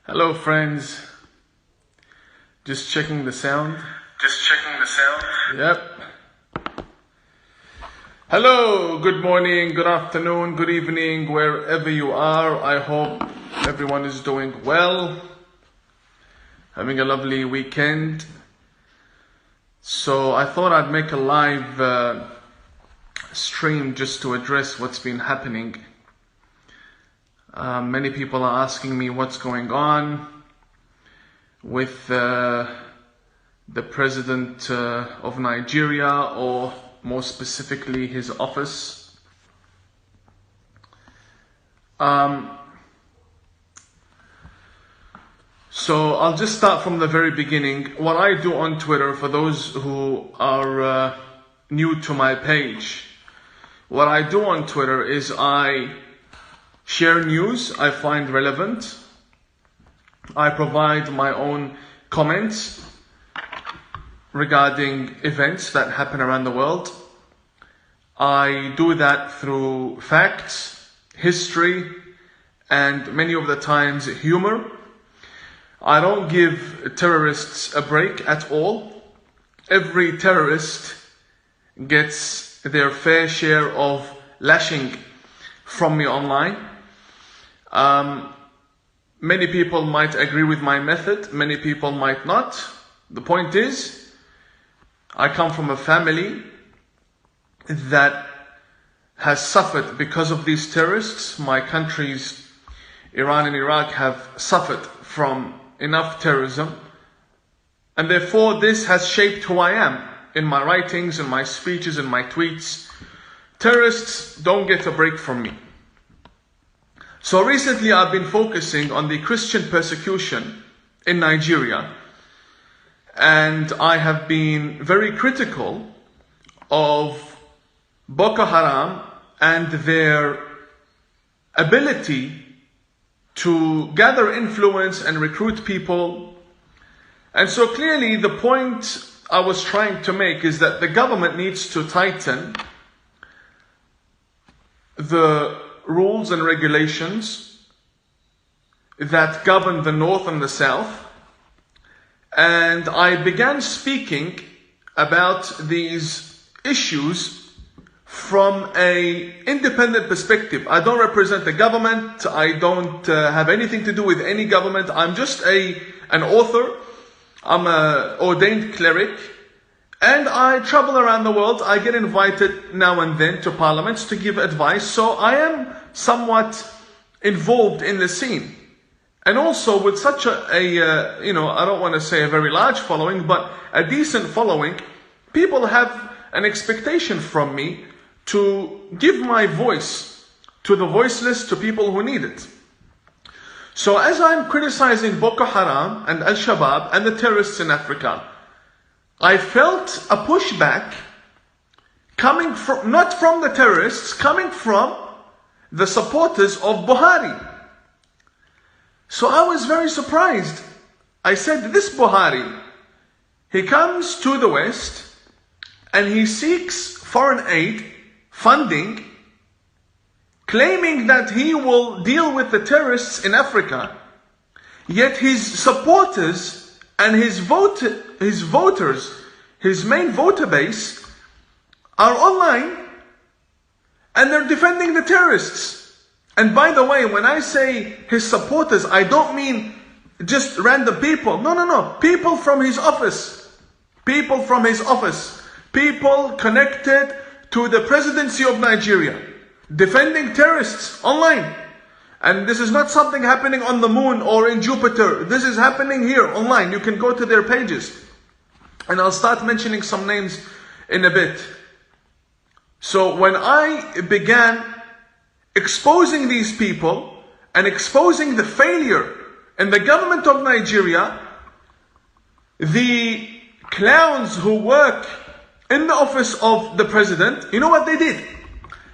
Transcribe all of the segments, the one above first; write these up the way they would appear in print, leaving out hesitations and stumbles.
Hello friends, just checking the sound. Yep. Hello, good morning, good afternoon, good evening, wherever you are. I hope everyone is doing well, having a lovely weekend. So I thought I'd make a live stream just to address what's been happening. Many people are asking me what's going on with the president of Nigeria, or more specifically his office. So I'll just start from the very beginning. What I do on Twitter, for those who are new to my page, what I do on Twitter is I share news I find relevant. I provide my own comments regarding events that happen around the world. I do that through facts, history, and many of the times humor. I don't give terrorists a break at all. Every terrorist gets their fair share of lashing from me online. Many people might agree with my method, many people might not. The point is, I come from a family that has suffered because of these terrorists. My countries, Iran and Iraq, have suffered from enough terrorism, and therefore this has shaped who I am in my writings, in my speeches, in my tweets. Terrorists don't get a break from me. So recently I've been focusing on the Christian persecution in Nigeria, and I have been very critical of Boko Haram and their ability to gather influence and recruit people. And so clearly the point I was trying to make is that the government needs to tighten the rules and regulations that govern the North and the South. And I began speaking about these issues from an independent perspective. I don't represent the government. I don't have anything to do with any government. I'm just an author. I'm an ordained cleric. And I travel around the world. I get invited now and then to parliaments to give advice. So I am somewhat involved in the scene. And also with such I don't want to say a very large following, but a decent following, people have an expectation from me to give my voice to the voiceless, to people who need it. So as I'm criticizing Boko Haram and Al-Shabaab and the terrorists in Africa, I felt a pushback coming from, not from the terrorists, coming from the supporters of Buhari. So I was very surprised. I said, this Buhari, he comes to the West and he seeks foreign aid, funding, claiming that he will deal with the terrorists in Africa, yet his supporters and his voters, his main voter base, are online and they're defending the terrorists. And by the way, when I say his supporters, I don't mean just random people. No. People from his office. People from his office. People connected to the presidency of Nigeria, defending terrorists online. And this is not something happening on the moon or in Jupiter. This is happening here online. You can go to their pages. And I'll start mentioning some names in a bit. So when I began exposing these people and exposing the failure in the government of Nigeria, the clowns who work in the office of the president, you know what they did?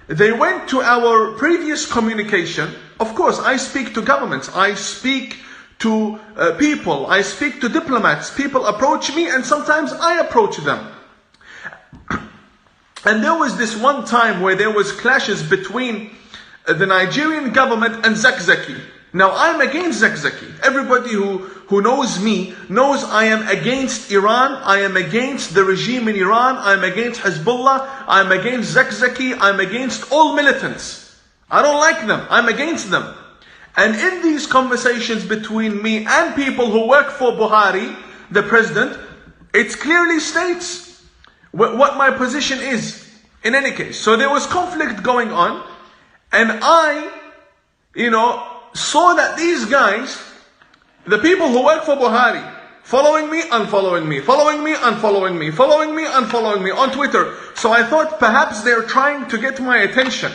They went to our previous communication. Of course, I speak to governments, I speak to people, I speak to diplomats. People approach me and sometimes I approach them. And there was this one time where there was clashes between the Nigerian government and Zakzaki. Now I'm against Zakzaki. Everybody who knows me knows I am against Iran. I am against the regime in Iran. I am against Hezbollah. I am against Zakzaki. I am against all militants. I don't like them. I'm against them. And in these conversations between me and people who work for Buhari, the president, it clearly states what my position is. In any case, so there was conflict going on, and I, saw that these guys, the people who work for Buhari, following me, unfollowing me, following me, unfollowing me, following me, unfollowing me on Twitter. So I thought perhaps they're trying to get my attention.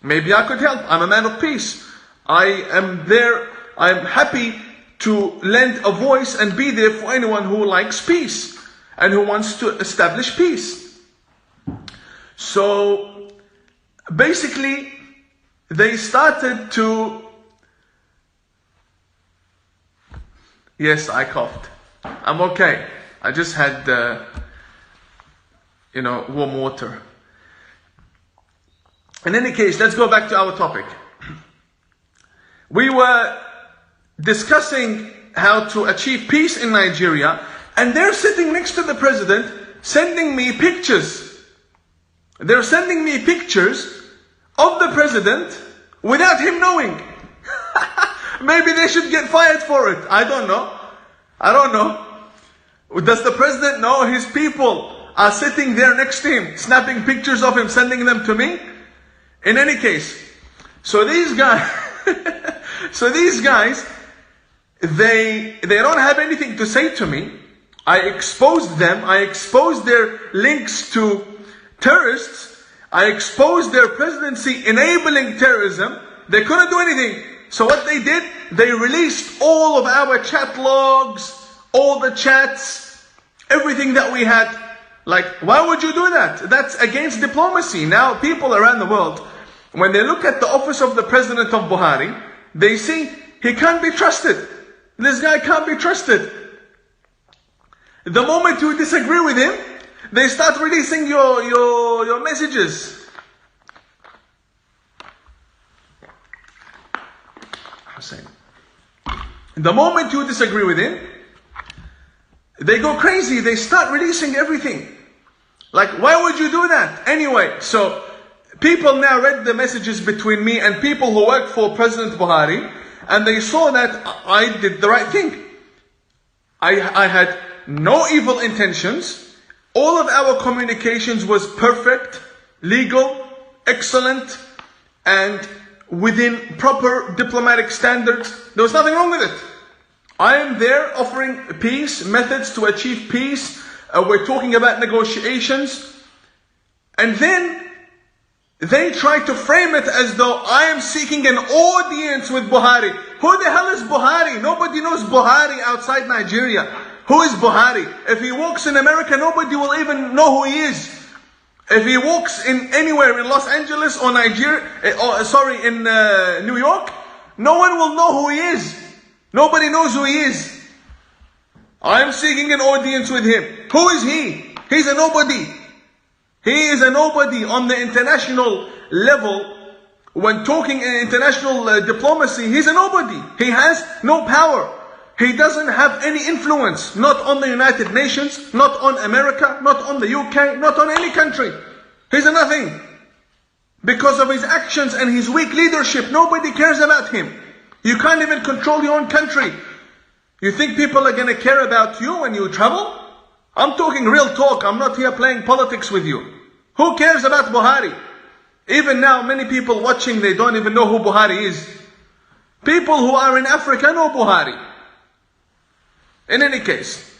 Maybe I could help. I'm a man of peace. I am there. I'm happy to lend a voice and be there for anyone who likes peace and who wants to establish peace. So basically, they started to... Yes, I coughed. I'm okay. I just had, warm water. In any case, let's go back to our topic. We were discussing how to achieve peace in Nigeria, and they're sitting next to the president, sending me pictures. They're sending me pictures of the president without him knowing. Maybe they should get fired for it. I don't know. Does the president know his people are sitting there next to him, snapping pictures of him, sending them to me? In any case, so these guys, they don't have anything to say to me. I exposed them. I exposed their links to terrorists. I exposed their presidency enabling terrorism. They couldn't do anything. So what they did, they released all of our chat logs, all the chats, everything that we had. Like, why would you do that? That's against diplomacy. Now, people around the world, when they look at the office of the president of Buhari, they see he can't be trusted. This guy can't be trusted. The moment you disagree with him, they start releasing your messages. The moment you disagree with him, they go crazy. They start releasing everything. Like, why would you do that? Anyway, so people now read the messages between me and people who work for President Buhari, and they saw that I did the right thing. I had no evil intentions. All of our communications was perfect, legal, excellent, and within proper diplomatic standards. There was nothing wrong with it. I am there offering peace, methods to achieve peace. We're talking about negotiations. And then they try to frame it as though I am seeking an audience with Buhari. Who the hell is Buhari? Nobody knows Buhari outside Nigeria. Who is Buhari? If he walks in America, nobody will even know who he is. If he walks in anywhere in Los Angeles or in New York, no one will know who he is. Nobody knows who he is. I'm seeking an audience with him. Who is he? He's a nobody. He is a nobody on the international level. When talking in international diplomacy, he's a nobody. He has no power. He doesn't have any influence. Not on the United Nations, not on America, not on the UK, not on any country. He's a nothing. Because of his actions and his weak leadership, nobody cares about him. You can't even control your own country. You think people are going to care about you when you travel? I'm talking real talk. I'm not here playing politics with you. Who cares about Buhari? Even now, many people watching, they don't even know who Buhari is. People who are in Africa know Buhari. In any case,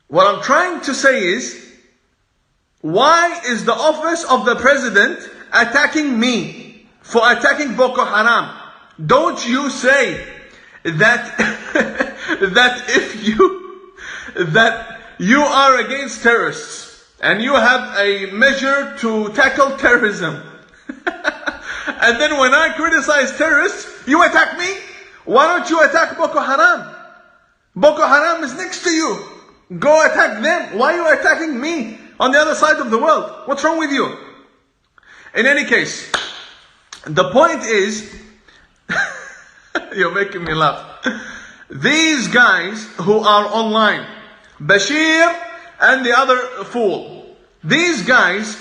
what I'm trying to say is, why is the office of the president attacking me for attacking Boko Haram? Don't you say that that you are against terrorists and you have a measure to tackle terrorism. And then when I criticize terrorists, you attack me? Why don't you attack Boko Haram? Boko Haram is next to you. Go attack them. Why are you attacking me on the other side of the world? What's wrong with you? In any case, the point is, You're making me laugh. These guys who are online, Bashir and the other fool, these guys,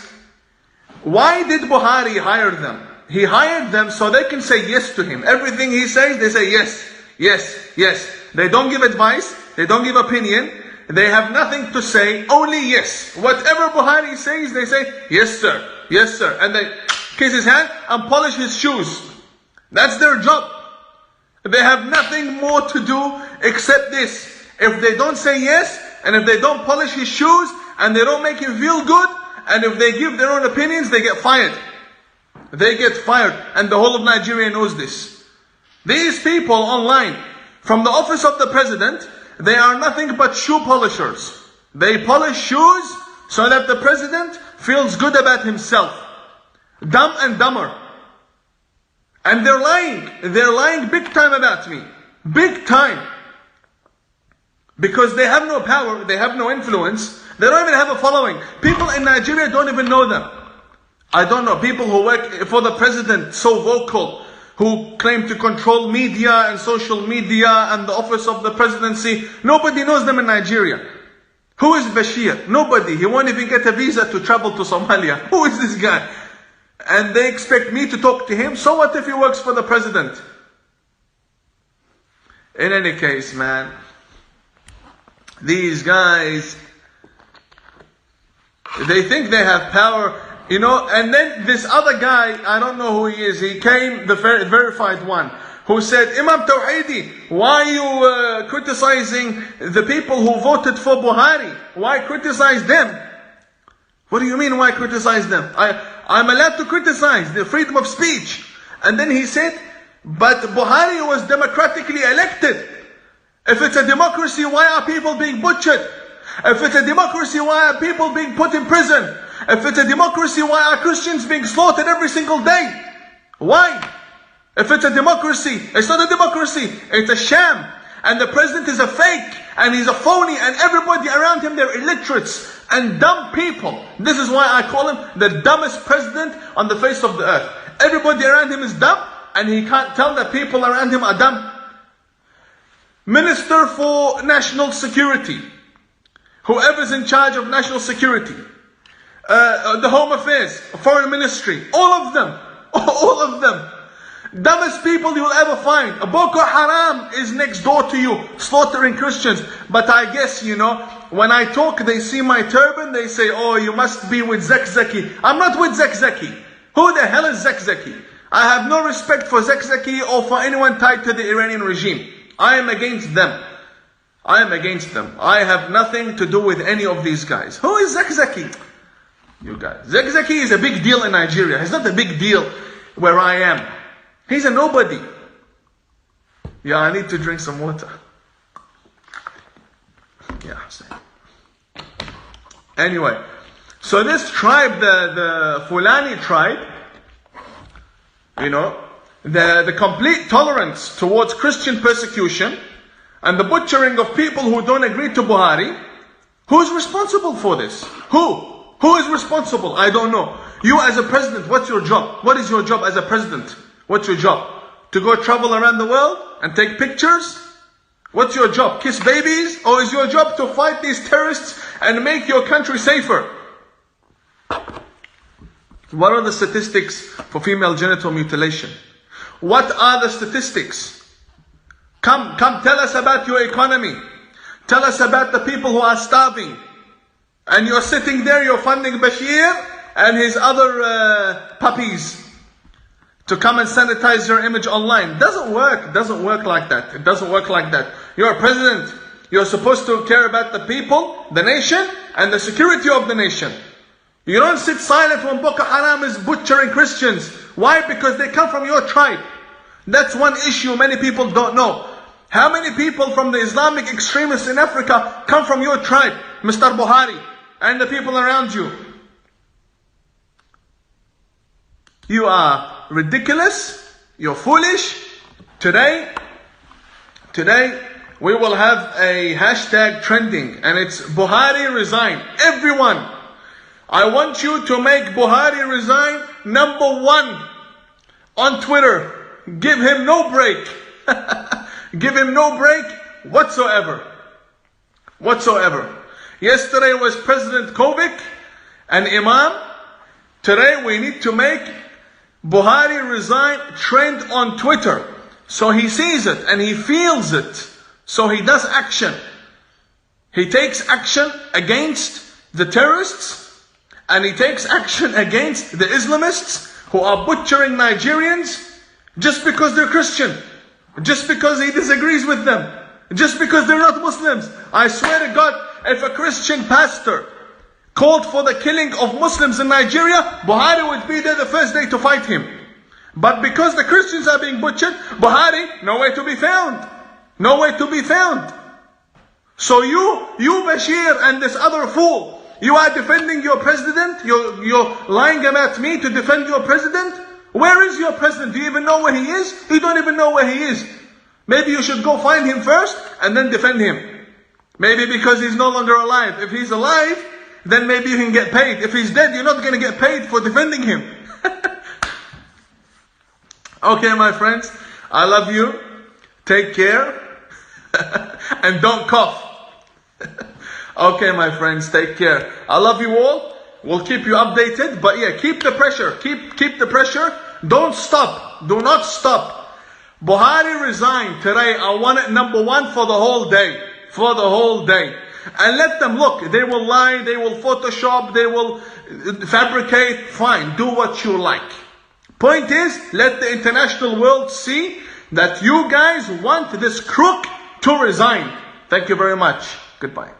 why did Buhari hire them? He hired them so they can say yes to him. Everything he says, they say yes, yes, yes. They don't give advice, they don't give opinion, they have nothing to say, only yes. Whatever Buhari says, they say, yes sir, yes sir. And they kiss his hand and polish his shoes. That's their job. They have nothing more to do except this. If they don't say yes, and if they don't polish his shoes, and they don't make him feel good, and if they give their own opinions, they get fired. They get fired, and the whole of Nigeria knows this. These people online, from the office of the president, they are nothing but shoe polishers. They polish shoes so that the president feels good about himself. Dumb and dumber. And they're lying. They're lying big time about me. Big time. Because they have no power, they have no influence. They don't even have a following. People in Nigeria don't even know them. I don't know. People who work for the president, so vocal, who claim to control media and social media and the office of the presidency. Nobody knows them in Nigeria. Who is Bashir? Nobody. He won't even get a visa to travel to Somalia. Who is this guy? And they expect me to talk to him. So what if he works for the president? In any case, man, these guys, they think they have power, you know. And then this other guy, I don't know who he is, he came, the verified one, who said, Imam Tawhidi, why are you criticizing the people who voted for Buhari? Why criticize them? What do you mean, why criticize them? I'm allowed to criticize, the freedom of speech. And then he said, but Buhari was democratically elected. If it's a democracy, why are people being butchered? If it's a democracy, why are people being put in prison? If it's a democracy, why are Christians being slaughtered every single day? Why? If it's a democracy, it's not a democracy, it's a sham. And the president is a fake, and he's a phony, and everybody around him, they're illiterates and dumb people. This is why I call him the dumbest president on the face of the earth. Everybody around him is dumb, and he can't tell that people around him are dumb. Minister for National Security, whoever's in charge of national security, the Home Affairs, Foreign Ministry, all of them, dumbest people you'll ever find. Boko Haram is next door to you, slaughtering Christians. But I guess, you know, when I talk, they see my turban, they say, oh, you must be with Zakzaki. I'm not with Zakzaki. Who the hell is Zakzaki? I have no respect for Zakzaki or for anyone tied to the Iranian regime. I am against them. I am against them. I have nothing to do with any of these guys. Who is Zakzaki? You guys. Zakzaki is a big deal in Nigeria. It's not a big deal where I am. He's a nobody. Yeah, I need to drink some water. Yeah. Anyway, so this tribe, the Fulani tribe, you know, the complete tolerance towards Christian persecution and the butchering of people who don't agree to Buhari, who's responsible for this? Who is responsible? I don't know. You as a president, what's your job? What is your job as a president? What's your job? To go travel around the world and take pictures? What's your job? Kiss babies? Or is your job to fight these terrorists and make your country safer? What are the statistics for female genital mutilation? What are the statistics? Come tell us about your economy. Tell us about the people who are starving. And you're sitting there, you're funding Bashir and his other puppies to come and sanitize your image online. Doesn't work. It doesn't work like that. It doesn't work like that. You're a president. You're supposed to care about the people, the nation, and the security of the nation. You don't sit silent when Boko Haram is butchering Christians. Why? Because they come from your tribe. That's one issue many people don't know. How many people from the Islamic extremists in Africa come from your tribe, Mr. Buhari, and the people around you? You are ridiculous. You're foolish. Today, we will have a hashtag trending, and it's Buhari resign. Everyone, I want you to make Buhari resign #1 on Twitter. give him no break. Give him no break whatsoever. Whatsoever. Yesterday was President Kovic and Imam. Today we need to make Buhari resign trend on Twitter. So he sees it and he feels it. So he does action. He takes action against the terrorists, and he takes action against the Islamists who are butchering Nigerians just because they're Christian, just because he disagrees with them, just because they're not Muslims. I swear to God, if a Christian pastor called for the killing of Muslims in Nigeria, Buhari would be there the first day to fight him. But because the Christians are being butchered, Buhari, nowhere to be found. Nowhere to be found. So you Bashir and this other fool, you are defending your president? You're lying about me to defend your president? Where is your president? Do you even know where he is? You don't even know where he is. Maybe you should go find him first and then defend him. Maybe because he's no longer alive. If he's alive, then maybe you can get paid. If he's dead, you're not going to get paid for defending him. Okay, my friends, I love you. Take care. And don't cough. Okay, my friends, take care. I love you all. We'll keep you updated. But yeah, keep the pressure. Keep the pressure. Don't stop. Do not stop. Buhari resigned today. I want it number one for the whole day. For the whole day. And let them look. They will lie. They will Photoshop. They will fabricate. Fine. Do what you like. Point is, let the international world see that you guys want this crook to resign. Thank you very much. Goodbye.